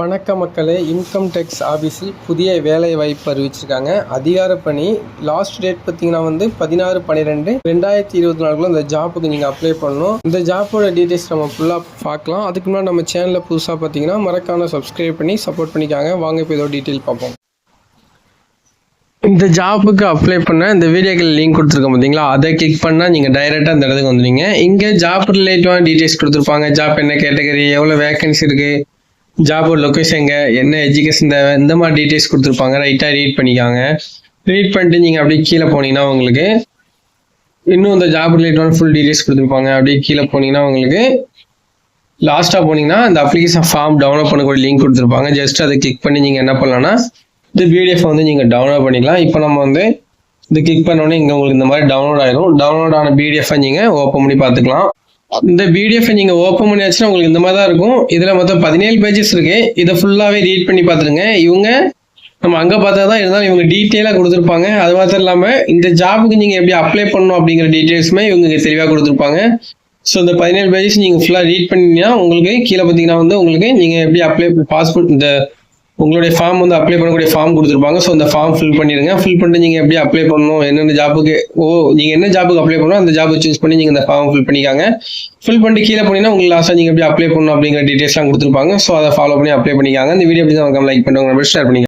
வணக்க மக்களே, income tax ஆஃபீஸில் புதிய வேலை வாய்ப்பு அறிவிச்சிருக்காங்க. அதிகார பணி. லாஸ்ட் டேட் பார்த்தீங்கன்னா 16/12/2024 இந்த ஜாப்புக்கு நீங்கள் அப்ளை பண்ணணும். இந்த ஜாப்போட டீட்டெயில்ஸ் நம்ம ஃபுல்லாக பார்க்கலாம். அதுக்கு முன்னாடி நம்ம சேனலில் புதுசாக பார்த்தீங்கன்னா மறக்காம சப்ஸ்கிரைப் பண்ணி சப்போர்ட் பண்ணிக்காங்க. வாங்க இப்போ இதோட டீட்டெயில் பார்ப்போம். இந்த ஜாப்புக்கு அப்ளை பண்ண இந்த வீடியோக்கள் லிங்க் கொடுத்துருக்கோம் பார்த்தீங்களா, அதை கிளிக் பண்ணால் நீங்கள் டைரெக்டாக அந்த இடத்துக்கு வந்துடுவீங்க. இங்கே ஜாப் ரிலேட்டிவான டீட்டெயில்ஸ் கொடுத்துருப்பாங்க. ஜாப் என்ன கேட்டகரி, எவ்வளோ வேகன்சி இருக்குது, ஜாபோட லொக்கேஷன், என்ன எஜுகேஷன் தேவை, இந்த மாதிரி டீட்டெயில்ஸ் கொடுத்துருப்பாங்க. ரைட்டாக ரீட் பண்ணிக்காங்க. ரீட் பண்ணிட்டு நீங்கள் அப்படியே கீழே போனீங்கன்னா உங்களுக்கு இன்னும் இந்த ஜாப் ரிலேட்டடான ஃபுல் டீட்டெயில்ஸ் கொடுத்துருப்பாங்க. அப்படியே கீழே போனீங்கன்னா உங்களுக்கு லாஸ்ட்டாக போனீங்கன்னா இந்த அப்ளிகேஷன் ஃபார்ம் டவுன்லோட் பண்ணக்கூடிய லிங்க் கொடுத்துருப்பாங்க. ஜஸ்ட் அதை கிளிக் பண்ணி நீங்கள் என்ன பண்ணலாம்னா இந்த பிடிஎஃப் நீங்கள் டவுன்லோட் பண்ணிக்கலாம். இப்போ நம்ம இது கிளிக் பண்ணோடனே இங்கே உங்களுக்கு இந்த மாதிரி டவுன்லோட் ஆயிரும். டவுன்லோட் ஆன பிடிஎஃப் நீங்கள் ஓப்பன் பண்ணி பார்த்துக்கலாம். இந்த பிடிஎஃப் நீங்கள் ஓப்பன் பண்ணியாச்சுன்னா உங்களுக்கு இந்த மாதிரி தான் இருக்கும். இதில் மொத்தம் 17 பேஜஸ் இருக்கு. இதை ஃபுல்லாகவே ரீட் பண்ணி பார்த்துருங்க. இவங்க நம்ம அங்கே பார்த்தா தான் இருந்தாலும் இவங்க டீட்டெயிலாக கொடுத்துருப்பாங்க. அது மாத்திரம் இல்லாமல் இந்த ஜாபுக்கு நீங்கள் எப்படி அப்ளை பண்ணணும் அப்படிங்கிற டீட்டெயில்ஸுமே இவங்க தெளிவாக கொடுத்துருப்பாங்க. ஸோ இந்த 17 பேஜஸ் நீங்கள் ஃபுல்லாக ரீட் பண்ணிங்கன்னா உங்களுக்கு கீழே பார்த்தீங்கன்னா உங்களுக்கு நீங்கள் எப்படி அப்ளை பாஸ்போர்ட் இந்த உங்களுடைய ஃபார்ம் அப்ளை பண்ணக்கூடிய ஃபார்ம் கொடுத்துருப்பாங்க. ஸோ அந்த ஃபார்ம் ஃபில் பண்ணிடுங்க. ஃபில் பண்ணிட்டு நீங்கள் எப்படி அப்ளை பண்ணணும், என்னென்ன ஜாப்புக்கு நீங்கள் என்ன ஜாப்புக்கு அப்ளை பண்ணணும் அந்த ஜாபை சூஸ் பண்ணி நீங்கள் இந்த ஃபார்ம் ஃபில் பண்ணிக்காங்க. ஃபில் பண்ணிட்டு கீழே போனீங்கன்னா உங்களுக்கு லாஸ்ட்டாக நீங்கள் எப்படி அப்ளை பண்ணணும் அப்படிங்கிற டீட்டெயில்ஸ்லாம் கொடுத்துருப்பாங்க. ஸோ அதை ஃபாலோ பண்ணி அப்ளை பண்ணிக்காங்க. இந்த வீடியோ எப்படி தான் லைக் பண்ணுவாங்க, ஷேர் பண்ணிக்கலாம்.